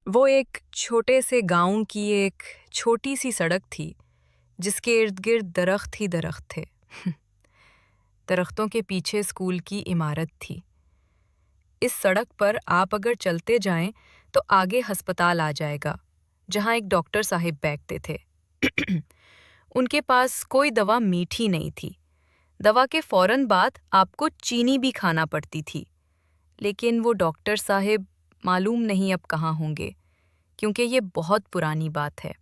वो एक छोटे से गांव की एक छोटी सी सड़क थी जिसके इर्द गिर्द दरख्त ही दरख्त थे। दरख्तों के पीछे स्कूल की इमारत थी। इस सड़क पर आप अगर चलते जाएं तो आगे अस्पताल आ जाएगा जहां एक डॉक्टर साहिब बैठते थे। उनके पास कोई दवा मीठी नहीं थी। दवा के फौरन बाद आपको चीनी भी खाना पड़ती थी। लेकिन वो डॉक्टर साहिब मालूम नहीं अब कहाँ होंगे, क्योंकि ये बहुत पुरानी बात है।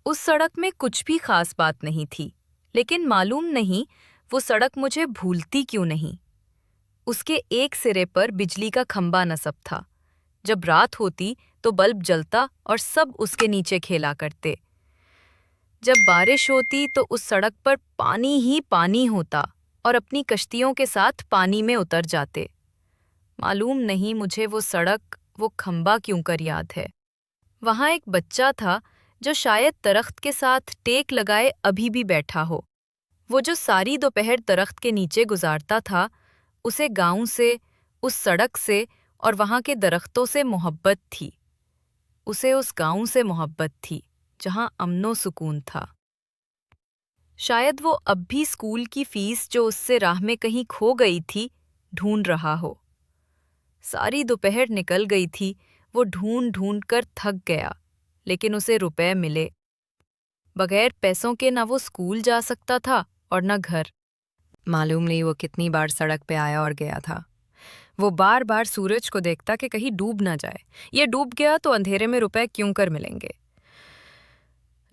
उस सड़क में कुछ भी खास बात नहीं थी, लेकिन मालूम नहीं वो सड़क मुझे भूलती क्यों नहीं। उसके एक सिरे पर बिजली का खंबा नस्ब था। जब रात होती तो बल्ब जलता और सब उसके नीचे खेला करते। जब बारिश होती तो उस सड़क पर पानी ही पानी होता और अपनी कश्तियों के साथ पानी में उतर जाते। मालूम नहीं मुझे वो सड़क, वो खंबा क्यों कर याद है। वहाँ एक बच्चा था जो शायद दरख्त के साथ टेक लगाए अभी भी बैठा हो। वो जो सारी दोपहर दरख्त के नीचे गुजारता था, उसे गांव से, उस सड़क से और वहाँ के दरख्तों से मोहब्बत थी। उसे उस गांव से मोहब्बत थी जहाँ अमनो सुकून था। शायद वो अब भी स्कूल की फीस जो उससे राह में कहीं खो गई थी, ढूंढ रहा हो। सारी दोपहर निकल गई थी, वो ढूंढ ढूंढ कर थक गया, लेकिन उसे रुपए मिले। बगैर पैसों के ना वो स्कूल जा सकता था और न घर। मालूम नहीं वो कितनी बार सड़क पे आया और गया था। वो बार बार सूरज को देखता कि कहीं डूब ना जाए। ये डूब गया तो अंधेरे में रुपए क्यों कर मिलेंगे।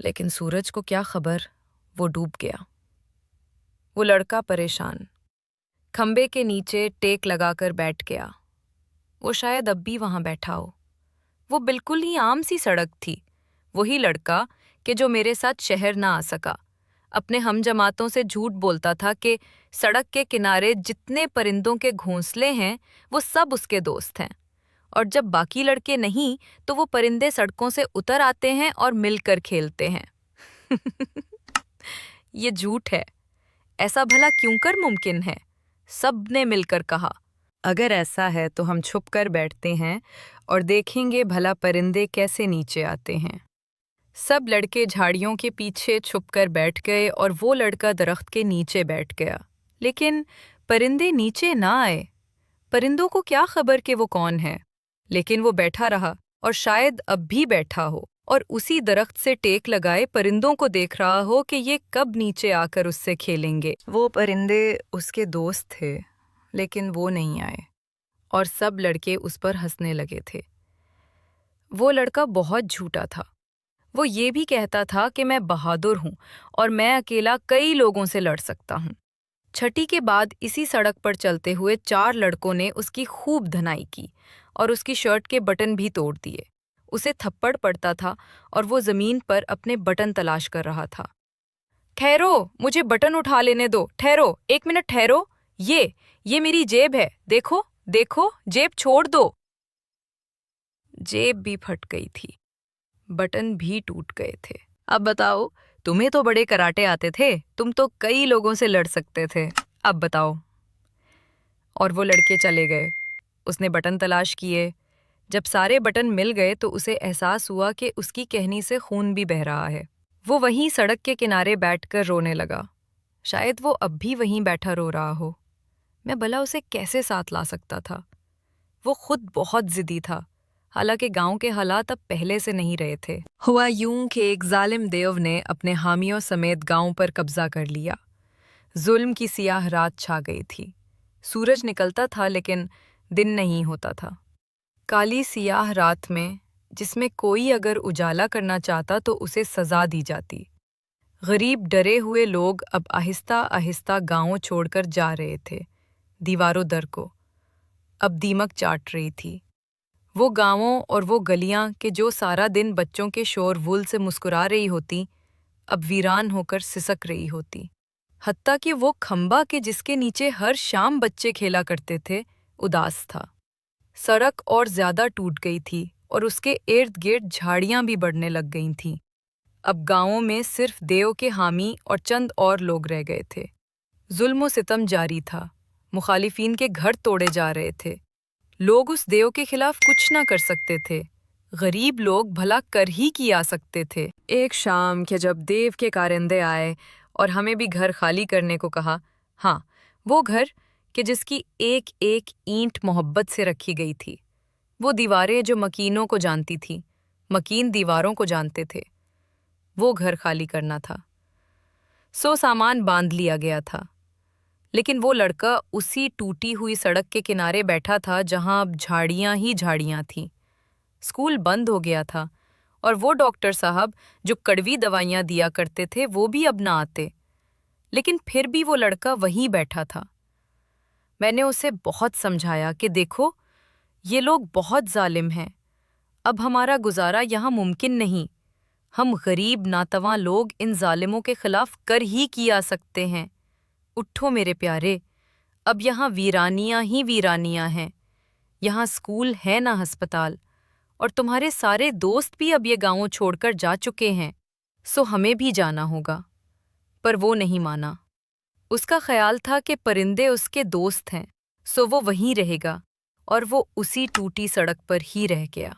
लेकिन सूरज को क्या खबर, वो डूब गया। वो लड़का परेशान खंबे के नीचे टेक लगाकर बैठ गया। वो शायद अब भी वहां बैठा हो। वो बिल्कुल ही आम सी सड़क थी। वही लड़का कि जो मेरे साथ शहर ना आ सका, अपने हमजमातों से झूठ बोलता था कि सड़क के किनारे जितने परिंदों के घोंसले हैं वो सब उसके दोस्त हैं, और जब बाकी लड़के नहीं तो वो परिंदे सड़कों से उतर आते हैं और मिलकर खेलते हैं। ये झूठ है। ऐसा भला क्यों कर मुमकिन है? सब ने मिलकर कहा, अगर ऐसा है तो हम छुप कर बैठते हैं और देखेंगे भला परिंदे कैसे नीचे आते हैं। सब लड़के झाड़ियों के पीछे छुपकर बैठ गए और वो लड़का दरख्त के नीचे बैठ गया। लेकिन परिंदे नीचे ना आए। परिंदों को क्या खबर कि वो कौन है। लेकिन वो बैठा रहा और शायद अब भी बैठा हो और उसी दरख्त से टेक लगाए परिंदों को देख रहा हो कि ये कब नीचे आकर उससे खेलेंगे। वो परिंदे उसके दोस्त थे, लेकिन वो नहीं आए और सब लड़के उस पर हंसने लगे थे। वो लड़का बहुत झूठा था। वो ये भी कहता था कि मैं बहादुर हूँ और मैं अकेला कई लोगों से लड़ सकता हूँ। छठी के बाद इसी सड़क पर चलते हुए 4 लड़कों ने उसकी खूब धनाई की और उसकी शर्ट के बटन भी तोड़ दिए। उसे थप्पड़ पड़ता था और वो जमीन पर अपने बटन तलाश कर रहा था। ठहरो, मुझे बटन उठा लेने दो। ठहरो, 1 मिनट ठहरो। ये मेरी जेब है। देखो देखो, जेब छोड़ दो। जेब भी फट गई थी, बटन भी टूट गए थे। अब बताओ, तुम्हें तो बड़े कराटे आते थे, तुम तो कई लोगों से लड़ सकते थे। अब बताओ। और वो लड़के चले गए। उसने बटन तलाश किए। जब सारे बटन मिल गए तो उसे एहसास हुआ कि उसकी कहनी से खून भी बह रहा है। वो वहीं सड़क के किनारे बैठकर रोने लगा। शायद वो अब भी वहीं बैठा रो रहा हो। मैं भला उसे कैसे साथ ला सकता था। वो खुद बहुत जिद्दी था, हालांकि गांव के हालात अब पहले से नहीं रहे थे। हुआ यूं कि एक जालिम देव ने अपने हामियों समेत गांव पर कब्जा कर लिया। जुल्म की सियाह रात छा गई थी। सूरज निकलता था लेकिन दिन नहीं होता था। काली सियाह रात में, जिसमें कोई अगर उजाला करना चाहता तो उसे सजा दी जाती। गरीब डरे हुए लोग अब आहिस्ता आहिस्ता गांवों छोड़कर जा रहे थे, दीवारों दर को। अब दीमक चाट रही थी। वो गांवों और वो गलियां कि जो सारा दिन बच्चों के शोर-गुल से मुस्कुरा रही होती, अब वीरान होकर सिसक रही होती। हत्ता कि वो खंबा के जिसके नीचे हर शाम बच्चे खेला करते थे, उदास था। सड़क और ज्यादा टूट गई थी और उसके इर्द गिर्द झाड़ियां भी बढ़ने लग गई थीं। अब गांवों में सिर्फ देव के हामी और चंद और लोग रह गए थे। जुल्म सितम जारी था। मुखालिफिन के घर तोड़े जा रहे थे। लोग उस देव के खिलाफ कुछ ना कर सकते थे। गरीब लोग भला कर ही किया सकते थे। एक शाम के जब देव के कारिंदे आए और हमें भी घर खाली करने को कहा, हाँ, वो घर कि जिसकी एक एक ईंट मोहब्बत से रखी गई थी, वो दीवारें जो मकीनों को जानती थी, मकीन दीवारों को जानते थे, वो घर खाली करना था। सो सामान बांध लिया गया था, लेकिन वो लड़का उसी टूटी हुई सड़क के किनारे बैठा था जहां अब झाड़ियां ही झाड़ियां थीं। स्कूल बंद हो गया था और वो डॉक्टर साहब जो कड़वी दवाइयां दिया करते थे वो भी अब ना आते, लेकिन फिर भी वो लड़का वहीं बैठा था। मैंने उसे बहुत समझाया कि देखो, ये लोग बहुत जालिम हैं, अब हमारा गुजारा यहाँ मुमकिन नहीं। हम गरीब नातवां लोग इन जालिमों के खिलाफ कर ही किया सकते हैं। उठो मेरे प्यारे, अब यहाँ वीरानियां ही वीरानियां हैं। यहाँ स्कूल है ना अस्पताल, और तुम्हारे सारे दोस्त भी अब ये गांवों छोड़कर जा चुके हैं, सो हमें भी जाना होगा। पर वो नहीं माना। उसका ख्याल था कि परिंदे उसके दोस्त हैं, सो वो वहीं रहेगा, और वो उसी टूटी सड़क पर ही रह गया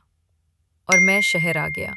और मैं शहर आ गया।